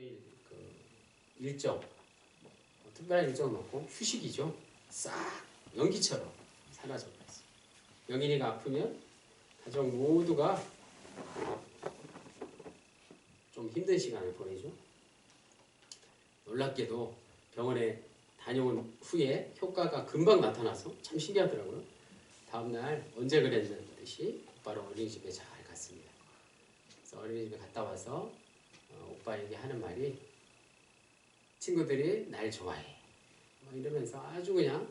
일요일 일정, 특별한 일정은 없고 휴식이죠. 싹 연기처럼 사라져 버렸어요. 영인이가 아프면 가족 모두가 좀 힘든 시간을 보내죠. 놀랍게도 병원에 다녀온 후에 효과가 금방 나타나서 참 신기하더라고요. 다음날 언제 그랬듯이 오빠를 어린이집에 잘 갔습니다. 그래서 어린이집에 갔다 와서 오빠에게 하는 말이 친구들이 날 좋아해 이러면서 아주 그냥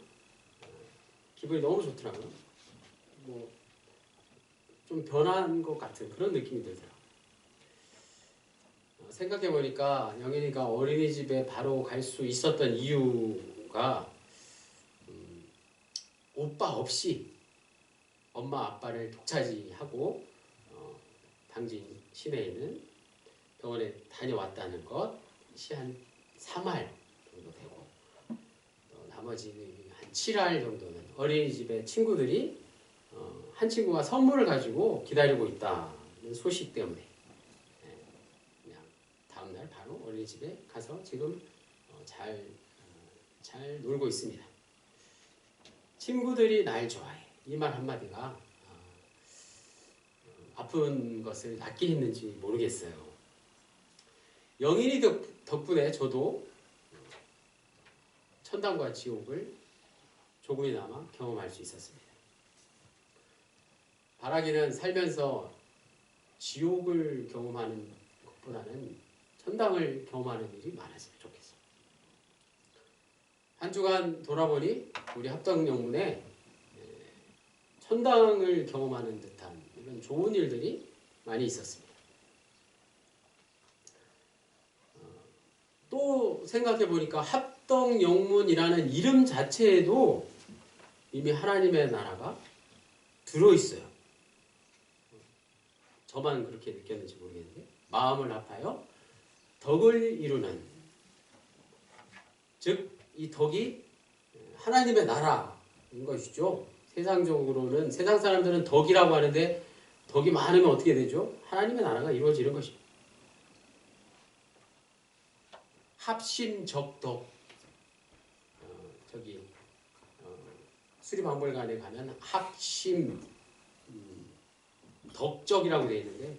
기분이 너무 좋더라고요. 뭐 좀 변한 것 같은 그런 느낌이 들더라고요. 생각해보니까 영인이가 어린이집에 바로 갈 수 있었던 이유가 오빠 없이 엄마 아빠를 독차지하고 당진 시내에 있는 병원에 다녀왔다는 것이 한 3할 정도 되고 나머지 한 7할 정도는 어린이집에 친구들이 한 친구가 선물을 가지고 기다리고 있다는 소식 때문에 그냥 다음날 바로 어린이집에 가서 지금 잘 놀고 있습니다. 친구들이 날 좋아해. 이 말 한마디가 아픈 것을 낫게 했는지 모르겠어요. 영인이 덕분에 저도 천당과 지옥을 조금이나마 경험할 수 있었습니다. 바라기는 살면서 지옥을 경험하는 것보다는 천당을 경험하는 일이 많았으면 좋겠어요. 한 주간 돌아보니 우리 합덕영문에 천당을 경험하는 듯한 이런 좋은 일들이 많이 있었습니다. 또 생각해보니까 합덕영문이라는 이름 자체에도 이미 하나님의 나라가 들어있어요. 저만 그렇게 느꼈는지 모르겠는데 마음을 합하여 덕을 이루는, 즉 이 덕이 하나님의 나라인 것이죠. 세상적으로는 세상 사람들은 덕이라고 하는데 덕이 많으면 어떻게 되죠? 하나님의 나라가 이루어지는 것입니다. 합심적덕, 수리박물관에 가면 합심 덕적이라고 되어 있는데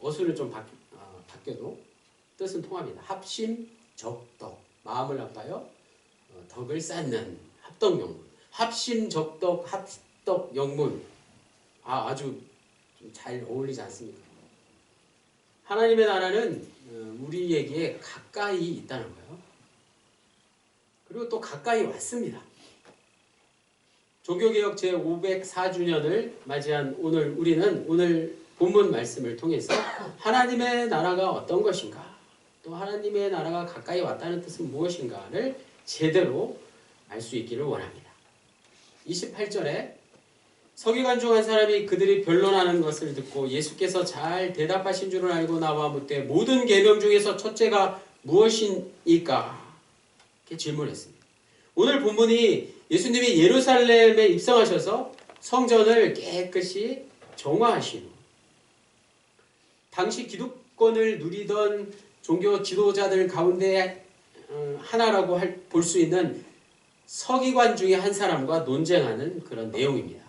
어순을 좀 바뀌어도 뜻은 통합니다. 합심적덕, 마음을 합하여 덕을 쌓는 합덕영문, 합심적덕 합덕영문, 아주 잘 어울리지 않습니까? 하나님의 나라는 우리에게 가까이 있다는 거예요. 그리고 또 가까이 왔습니다. 조교개혁 제504주년을 맞이한 우리는 오늘 본문 말씀을 통해서 하나님의 나라가 어떤 것인가, 또 하나님의 나라가 가까이 왔다는 뜻은 무엇인가를 제대로 알 수 있기를 원합니다. 28절에 서기관 중 한 사람이 그들이 변론하는 것을 듣고 예수께서 잘 대답하신 줄을 알고 나와 묻되 모든 계명 중에서 첫째가 무엇이니까? 이렇게 질문했습니다. 오늘 본문이 예수님이 예루살렘에 입성하셔서 성전을 깨끗이 정화하신 후 당시 기득권을 누리던 종교 지도자들 가운데 하나라고 볼 수 있는 서기관 중에 한 사람과 논쟁하는 그런 내용입니다.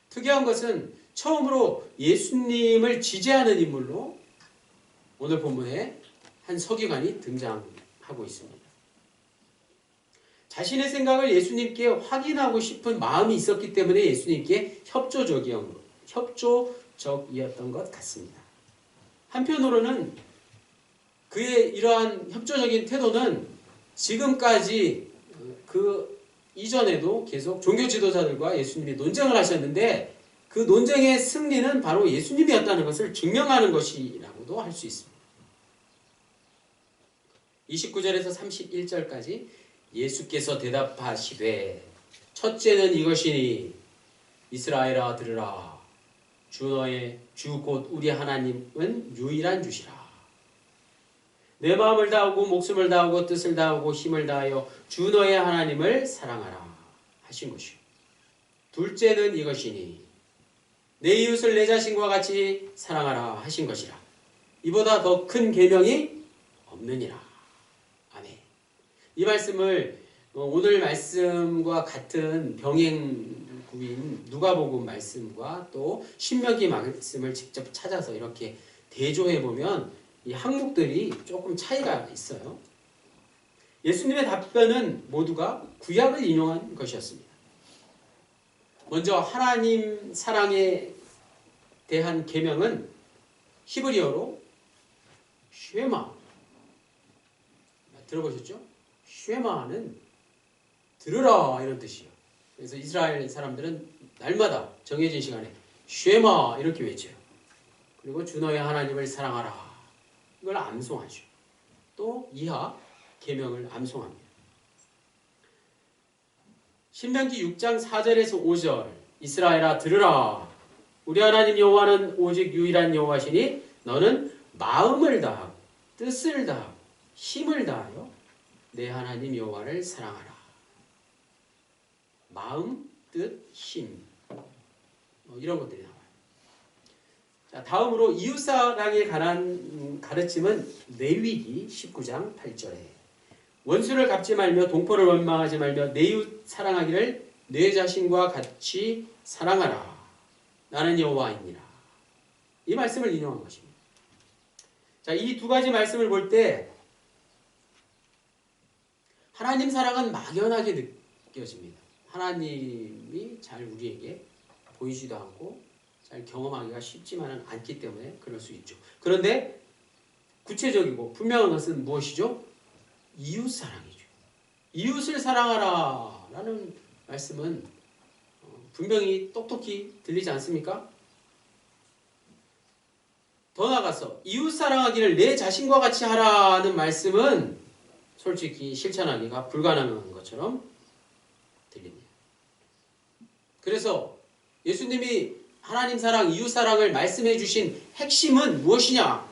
특이한 것은 처음으로 예수님을 지지하는 인물로 오늘 본문에 한 서기관이 등장하고 있습니다. 자신의 생각을 예수님께 확인하고 싶은 마음이 있었기 때문에 예수님께 협조적이었던 것 같습니다. 한편으로는 그의 이러한 협조적인 태도는 지금까지 그 이전에도 계속 종교 지도자들과 예수님이 논쟁을 하셨는데 그 논쟁의 승리는 바로 예수님이었다는 것을 증명하는 것이라고도 할 수 있습니다. 29절에서 31절까지 예수께서 대답하시되 첫째는 이것이니 이스라엘아 들으라. 주 너의 주 곧 우리 하나님은 유일한 주시라. 내 마음을 다하고 목숨을 다하고 뜻을 다하고 힘을 다하여 주 너의 하나님을 사랑하라 하신 것이요. 둘째는 이것이니 내 이웃을 내 자신과 같이 사랑하라 하신 것이라. 이보다 더 큰 계명이 없느니라. 아멘. 이 말씀을 오늘 말씀과 같은 병행구인 누가복음 말씀과 또 신명기 말씀을 직접 찾아서 이렇게 대조해 보면 이 항목들이 조금 차이가 있어요. 예수님의 답변은 모두가 구약을 인용한 것이었습니다. 먼저 하나님 사랑에 대한 계명은 히브리어로 쉐마. 들어보셨죠? 쉐마는 들으라 이런 뜻이에요. 그래서 이스라엘 사람들은 날마다 정해진 시간에 쉐마 이렇게 외쳐요. 그리고 주 너의 하나님을 사랑하라. 이걸 암송하죠. 또 이하 계명을 암송합니다. 신명기 6장 4절에서 5절 이스라엘아 들으라. 우리 하나님 여호와는 오직 유일한 여호와시니 너는 마음을 다하고 뜻을 다하고 힘을 다하여 내 하나님 여호와를 사랑하라. 마음, 뜻, 힘 이런 것들이 나와요. 자, 다음으로 이웃사랑에 관한 가르침은 레위기 19장 8절에 원수를 갚지 말며 동포를 원망하지 말며 내 이웃 사랑하기를 내 자신과 같이 사랑하라. 나는 여호와이니라. 이 말씀을 인용한 것입니다. 자, 이 두 가지 말씀을 볼 때 하나님 사랑은 막연하게 느껴집니다. 하나님이 잘 우리에게 보이지도 않고 잘 경험하기가 쉽지만은 않기 때문에 그럴 수 있죠. 그런데 구체적이고 분명한 것은 무엇이죠? 이웃 사랑이죠. 이웃을 사랑하라 라는 말씀은 분명히 똑똑히 들리지 않습니까? 더 나아가서 이웃 사랑하기를 내 자신과 같이 하라는 말씀은 솔직히 실천하기가 불가능한 것처럼 들립니다. 그래서 예수님이 하나님 사랑, 이웃 사랑을 말씀해 주신 핵심은 무엇이냐?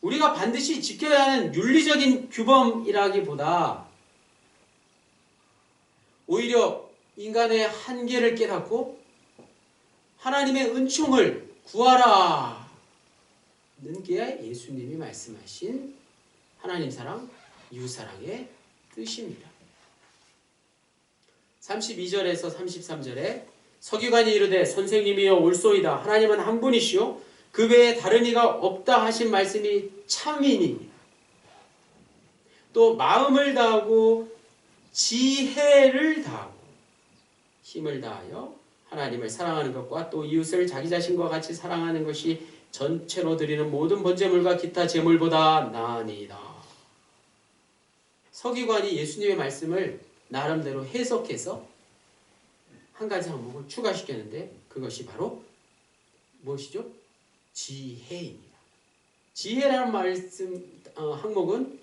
우리가 반드시 지켜야 하는 윤리적인 규범이라기보다 오히려 인간의 한계를 깨닫고 하나님의 은총을 구하라는 게 예수님이 말씀하신 하나님 사랑, 이웃 사랑의 뜻입니다. 32절에서 33절에 서기관이 이르되 선생님이여 옳소이다. 하나님은 한 분이시요 그 외에 다른 이가 없다 하신 말씀이 참이니 또 마음을 다하고 지혜를 다하고 힘을 다하여 하나님을 사랑하는 것과 또 이웃을 자기 자신과 같이 사랑하는 것이 전체로 드리는 모든 번제물과 기타 제물보다 나으니이다. 서기관이 예수님의 말씀을 나름대로 해석해서 한 가지 항목을 추가시켰는데 그것이 바로 무엇이죠? 지혜입니다. 지혜라는 말씀 항목은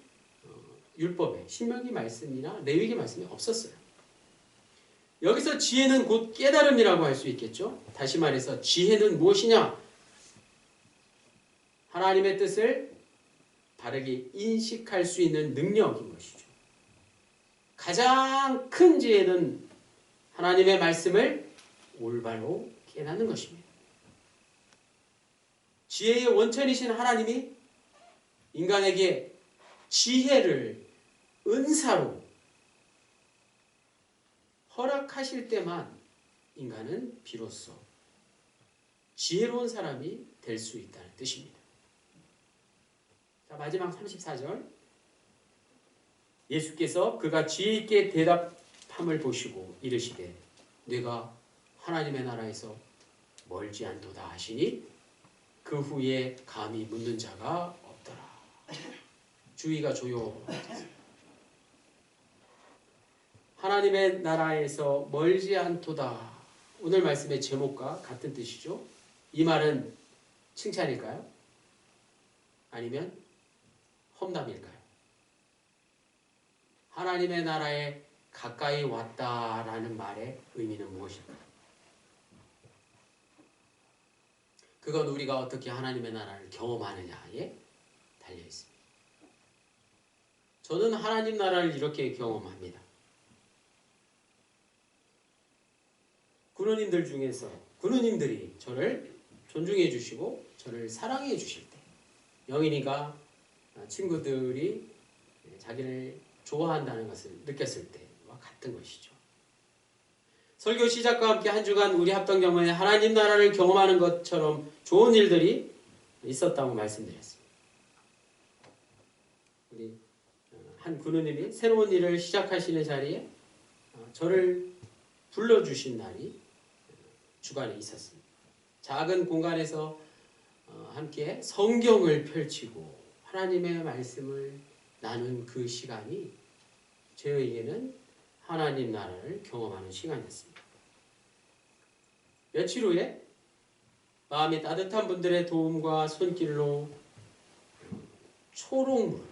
율법에 신명기 말씀이나 레위기 말씀이 없었어요. 여기서 지혜는 곧 깨달음이라고 할 수 있겠죠. 다시 말해서 지혜는 무엇이냐? 하나님의 뜻을 바르게 인식할 수 있는 능력인 것이죠. 가장 큰 지혜는 하나님의 말씀을 올바로 깨닫는 것입니다. 지혜의 원천이신 하나님이 인간에게 지혜를 은사로 허락하실 때만 인간은 비로소 지혜로운 사람이 될 수 있다는 뜻입니다. 자, 마지막 34절 예수께서 그가 지혜 있게 대답함을 보시고 이르시되 내가 하나님의 나라에서 멀지 않도다 하시니 그 후에 감히 묻는 자가 없더라. 주의가 조용하다. 하나님의 나라에서 멀지 않도다. 오늘 말씀의 제목과 같은 뜻이죠. 이 말은 칭찬일까요? 아니면 험담일까요? 하나님의 나라에 가까이 왔다라는 말의 의미는 무엇일까요? 그건 우리가 어떻게 하나님의 나라를 경험하느냐에 달려 있습니다. 저는 하나님 나라를 이렇게 경험합니다. 군우님들 중에서 군우님들이 저를 존중해 주시고 저를 사랑해 주실 때, 영인이가 친구들이 자기를 좋아한다는 것을 느꼈을 때와 같은 것이죠. 설교 시작과 함께 한 주간 우리 합동 경험에 하나님 나라를 경험하는 것처럼 좋은 일들이 있었다고 말씀드렸습니다. 우리 한 군우님이 새로운 일을 시작하시는 자리에 저를 불러주신 날이 주간에 있었습니다. 작은 공간에서 함께 성경을 펼치고 하나님의 말씀을 나눈 그 시간이 저에게는 하나님 나라를 경험하는 시간이었습니다. 며칠 후에 마음이 따뜻한 분들의 도움과 손길로 초록물을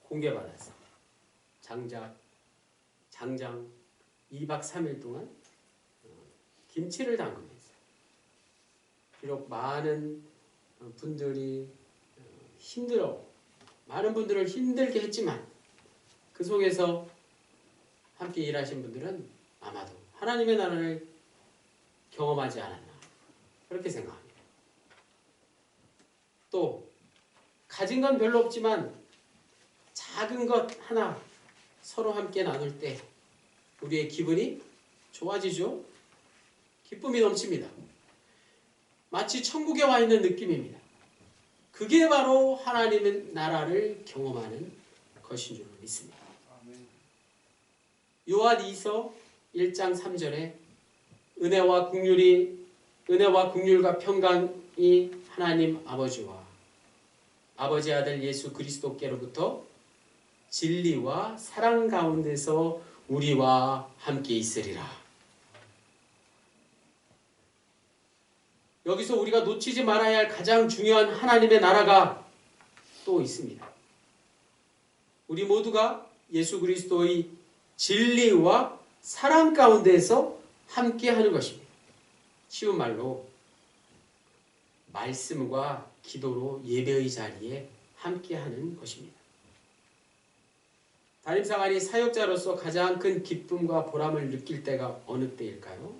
공개받아서 장장 2박 3일 동안 김치를 담그면서 비록 많은 분들이 많은 분들을 힘들게 했지만 그 속에서 함께 일하신 분들은 아마도 하나님의 나라를 경험하지 않았나 그렇게 생각합니다. 또 가진 건 별로 없지만 작은 것 하나 서로 함께 나눌 때 우리의 기분이 좋아지죠. 기쁨이 넘칩니다. 마치 천국에 와 있는 느낌입니다. 그게 바로 하나님의 나라를 경험하는 것인 줄 믿습니다. 요한이서 1장 3절에 은혜와 긍휼과 평강이 하나님 아버지와 아버지 아들 예수 그리스도께로부터 진리와 사랑 가운데서 우리와 함께 있으리라. 여기서 우리가 놓치지 말아야 할 가장 중요한 하나님의 나라가 또 있습니다. 우리 모두가 예수 그리스도의 진리와 사랑 가운데서 함께 하는 것입니다. 쉬운 말로 말씀과 기도로 예배의 자리에 함께 하는 것입니다. 담임상아리 사역자로서 가장 큰 기쁨과 보람을 느낄 때가 어느 때일까요?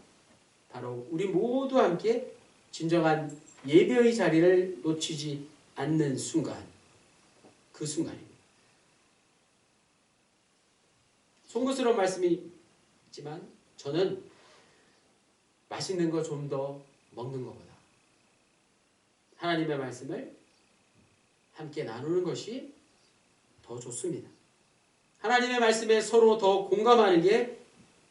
바로 우리 모두 함께 진정한 예배의 자리를 놓치지 않는 순간, 그 순간입니다. 송구스러운 말씀이지만 저는 맛있는 거 좀 더 먹는 것보다 하나님의 말씀을 함께 나누는 것이 더 좋습니다. 하나님의 말씀에 서로 더 공감하는 게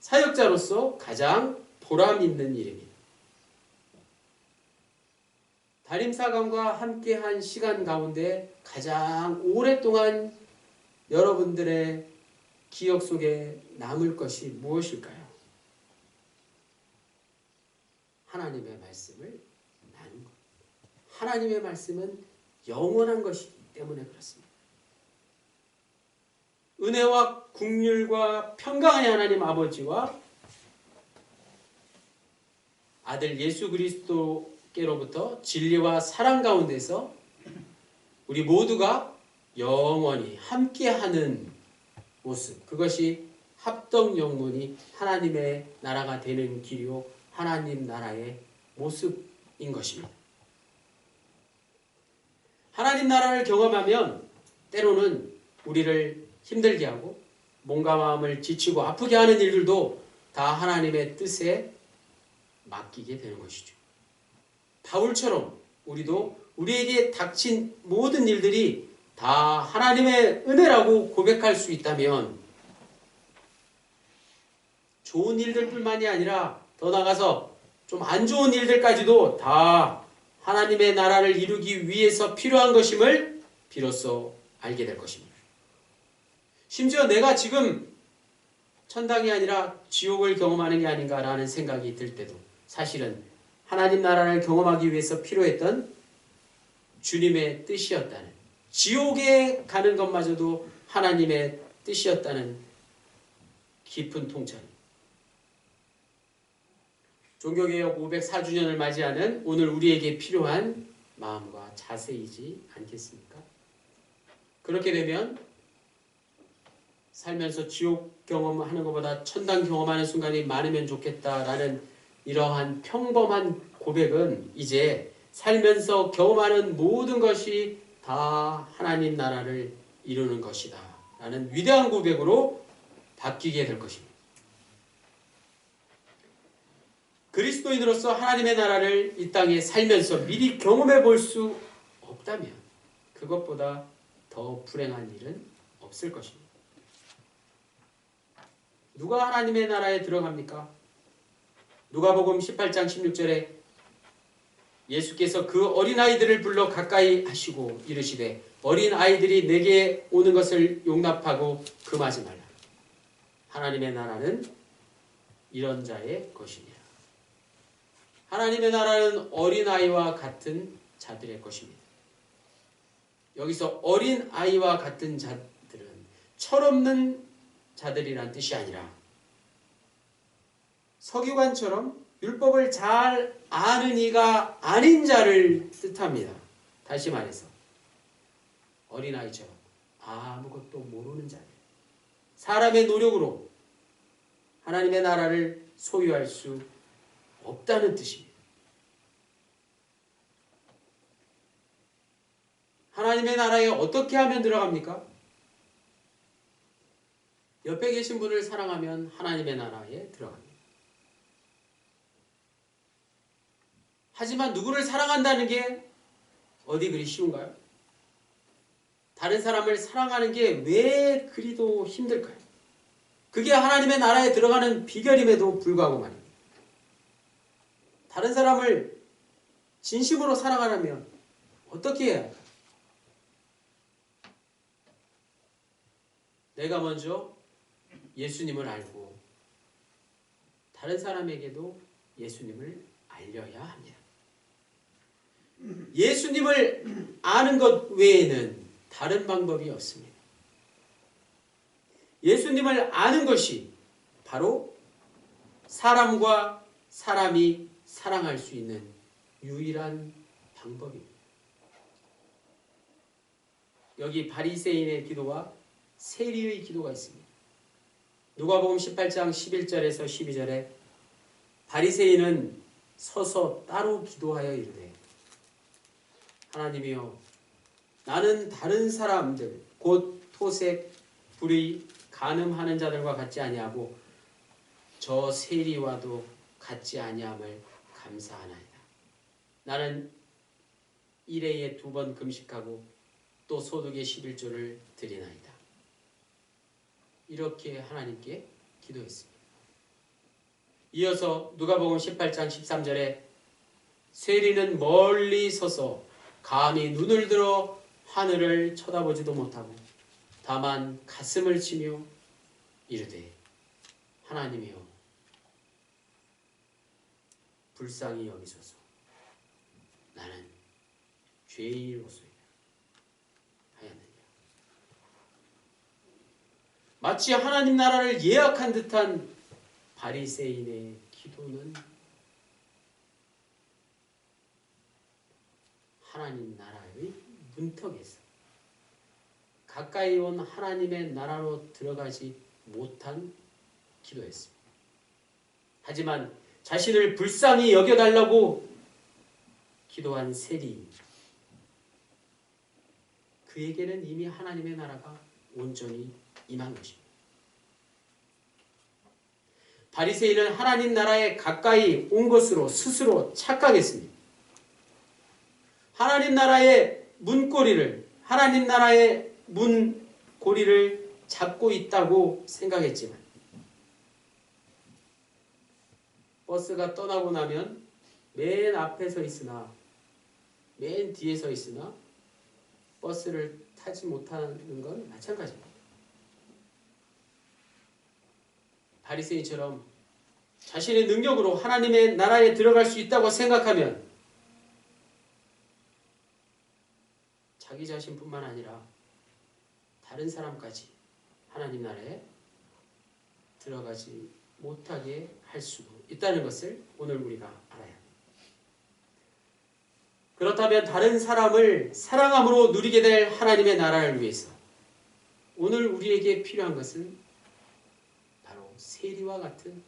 사역자로서 가장 보람 있는 일입니다. 담임사관과 함께한 시간 가운데 가장 오랫동안 여러분들의 기억 속에 남을 것이 무엇일까요? 하나님의 말씀을 나눈 것. 하나님의 말씀은 영원한 것이기 때문에 그렇습니다. 은혜와 긍휼과 평강의 하나님 아버지와 아들 예수 그리스도께로부터 진리와 사랑 가운데서 우리 모두가 영원히 함께하는 모습, 그것이 합동 영문이 하나님의 나라가 되는 길이요 하나님 나라의 모습인 것입니다. 하나님 나라를 경험하면 때로는 우리를 힘들게 하고 몸과 마음을 지치고 아프게 하는 일들도 다 하나님의 뜻에 맡기게 되는 것이죠. 바울처럼 우리도 우리에게 닥친 모든 일들이 다 하나님의 은혜라고 고백할 수 있다면 좋은 일들뿐만이 아니라 더 나아가서 좀 안 좋은 일들까지도 다 하나님의 나라를 이루기 위해서 필요한 것임을 비로소 알게 될 것입니다. 심지어 내가 지금 천당이 아니라 지옥을 경험하는 게 아닌가라는 생각이 들 때도 사실은 하나님 나라를 경험하기 위해서 필요했던 주님의 뜻이었다는, 지옥에 가는 것마저도 하나님의 뜻이었다는 깊은 통찰입니다. 종교개혁 504주년을 맞이하는 오늘 우리에게 필요한 마음과 자세이지 않겠습니까? 그렇게 되면 살면서 지옥 경험하는 것보다 천당 경험하는 순간이 많으면 좋겠다라는 이러한 평범한 고백은 이제 살면서 경험하는 모든 것이 다 하나님 나라를 이루는 것이다 라는 위대한 고백으로 바뀌게 될 것입니다. 그리스도인으로서 하나님의 나라를 이 땅에 살면서 미리 경험해 볼 수 없다면 그것보다 더 불행한 일은 없을 것입니다. 누가 하나님의 나라에 들어갑니까? 누가복음 18장 16절에 예수께서 그 어린아이들을 불러 가까이 하시고 이르시되 어린아이들이 내게 오는 것을 용납하고 금하지 말라. 하나님의 나라는 이런 자의 것이니라. 하나님의 나라는 어린아이와 같은 자들의 것입니다. 여기서 어린아이와 같은 자들은 철없는 자들이란 뜻이 아니라 서기관처럼 율법을 잘 아는 이가 아닌 자를 뜻합니다. 다시 말해서 어린아이처럼 아무것도 모르는 자들, 사람의 노력으로 하나님의 나라를 소유할 수 없다는 뜻입니다. 하나님의 나라에 어떻게 하면 들어갑니까? 옆에 계신 분을 사랑하면 하나님의 나라에 들어갑니다. 하지만 누구를 사랑한다는 게 어디 그리 쉬운가요? 다른 사람을 사랑하는 게 왜 그리도 힘들까요? 그게 하나님의 나라에 들어가는 비결임에도 불구하고 말입니다. 다른 사람을 진심으로 사랑하려면 어떻게 해야 할까요? 내가 먼저 예수님을 알고 다른 사람에게도 예수님을 알려야 합니다. 예수님을 아는 것 외에는 다른 방법이 없습니다. 예수님을 아는 것이 바로 사람과 사람이 사랑할 수 있는 유일한 방법입니다. 여기 바리새인의 기도와 세리의 기도가 있습니다. 누가복음 18장 11절에서 12절에 바리새인은 서서 따로 기도하여 이르되 하나님이여 나는 다른 사람들 곧 토색, 불의, 간음하는 자들과 같지 아니하고 저 세리와도 같지 아니함을 감사하나이다. 나는 일해에 2번 금식하고 또 소득의 11조를 드리나이다. 이렇게 하나님께 기도했습니다. 이어서 누가복음 18장 13절에 세리는 멀리 서서 감히 눈을 들어 하늘을 쳐다보지도 못하고 다만 가슴을 치며 이르되 하나님이여 불쌍히 여기소서 나는 죄인이로소이다 하였느니라. 마치 하나님 나라를 예약한 듯한 바리새인의 기도는 하나님 나라의 문턱에서 가까이 온 하나님의 나라로 들어가지 못한 기도였습니다. 하지만 자신을 불쌍히 여겨달라고 기도한 세리, 그에게는 이미 하나님의 나라가 온전히 임한 것입니다. 바리새인은 하나님 나라에 가까이 온 것으로 스스로 착각했습니다. 하나님 나라의 문고리를, 하나님 나라의 문고리를 잡고 있다고 생각했지만 버스가 떠나고 나면 맨 앞에 서 있으나 맨 뒤에 서 있으나 버스를 타지 못하는 건 마찬가지입니다. 바리새인처럼 자신의 능력으로 하나님의 나라에 들어갈 수 있다고 생각하면 자기 자신뿐만 아니라 다른 사람까지 하나님 나라에 들어가지 못하게 할 수도 있다는 것을 오늘 우리가 알아야 합니다. 그렇다면 다른 사람을 사랑함으로 누리게 될 하나님의 나라를 위해서 오늘 우리에게 필요한 것은 바로 세리와 같은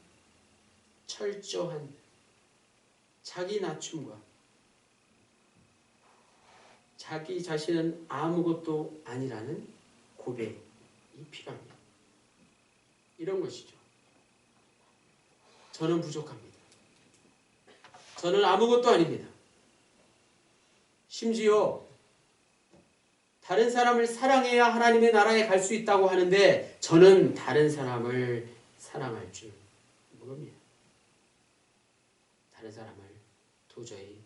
철저한 자기 낮춤과 자기 자신은 아무것도 아니라는 고백이 필요합니다. 이런 것이죠. 저는 부족합니다. 저는 아무것도 아닙니다. 심지어 다른 사람을 사랑해야 하나님의 나라에 갈 수 있다고 하는데 저는 다른 사람을 사랑할 줄 모릅니다. 다른 사람을 도저히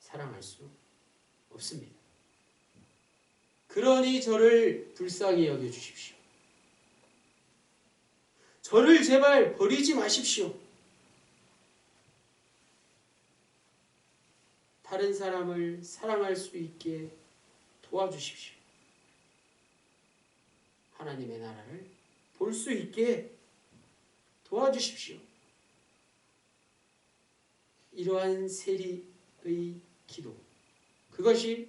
사랑할 수 없습니다. 그러니 저를 불쌍히 여겨주십시오. 저를 제발 버리지 마십시오. 다른 사람을 사랑할 수 있게 도와주십시오. 하나님의 나라를 볼 수 있게 도와주십시오. 이러한 세리의 기도, 그것이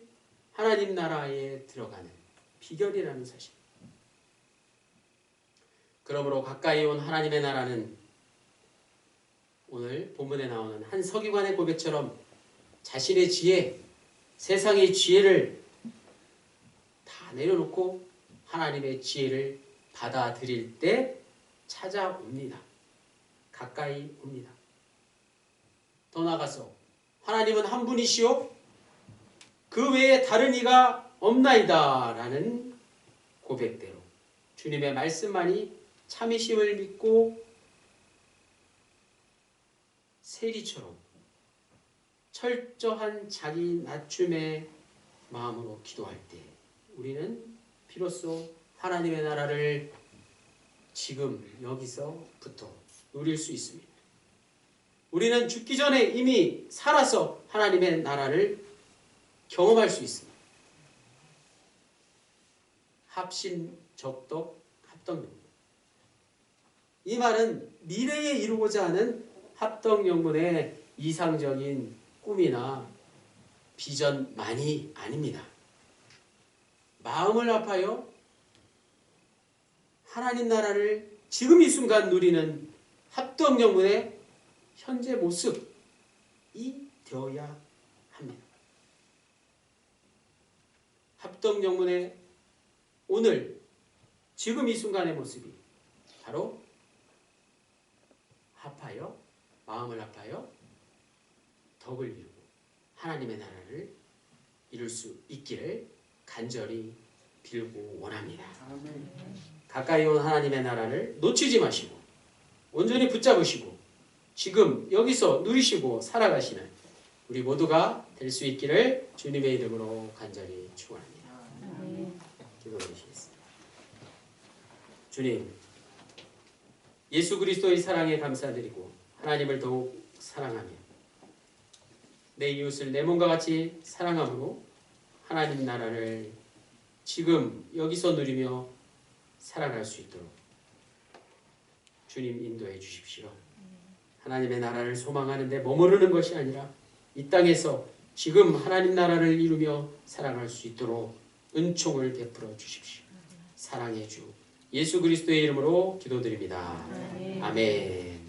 하나님 나라에 들어가는 비결이라는 사실. 그러므로 가까이 온 하나님의 나라는 오늘 본문에 나오는 한 서기관의 고백처럼 자신의 지혜, 세상의 지혜를 다 내려놓고 하나님의 지혜를 받아들일 때 찾아옵니다. 가까이 옵니다. 더 나아가서 하나님은 한 분이시오 그 외에 다른 이가 없나이다 라는 고백대로 주님의 말씀만이 참이심을 믿고 세리처럼 철저한 자기 낮춤의 마음으로 기도할 때 우리는 비로소 하나님의 나라를 지금 여기서부터 누릴 수 있습니다. 우리는 죽기 전에 이미 살아서 하나님의 나라를 경험할 수 있습니다. 합신, 적덕, 합덕. 이 말은 미래에 이루고자 하는 합덕 영문의 이상적인 꿈이나 비전만이 아닙니다. 마음을 아파요. 하나님 나라를 지금 이 순간 누리는 합덕 영문의 현재 모습이 되어야 합니다. 합덕 영문의 오늘 지금 이 순간의 모습이 바로 합하여 마음을 합하여 덕을 이루고 하나님의 나라를 이룰 수 있기를 간절히 빌고 원합니다. 가까이 온 하나님의 나라를 놓치지 마시고 온전히 붙잡으시고 지금 여기서 누리시고 살아가시는 우리 모두가 될 수 있기를 주님의 이름으로 간절히 축원합니다. 기도드리시겠습니다. 주님, 예수 그리스도의 사랑에 감사드리고 하나님을 더욱 사랑하며 내 이웃을 내 몸과 같이 사랑함으로 하나님 나라를 지금 여기서 누리며 살아갈 수 있도록 주님 인도해 주십시오. 하나님의 나라를 소망하는 데 머무르는 것이 아니라 이 땅에서 지금 하나님 나라를 이루며 살아갈 수 있도록 은총을 베풀어 주십시오. 사랑의 주 예수 그리스도의 이름으로 기도드립니다. 아멘.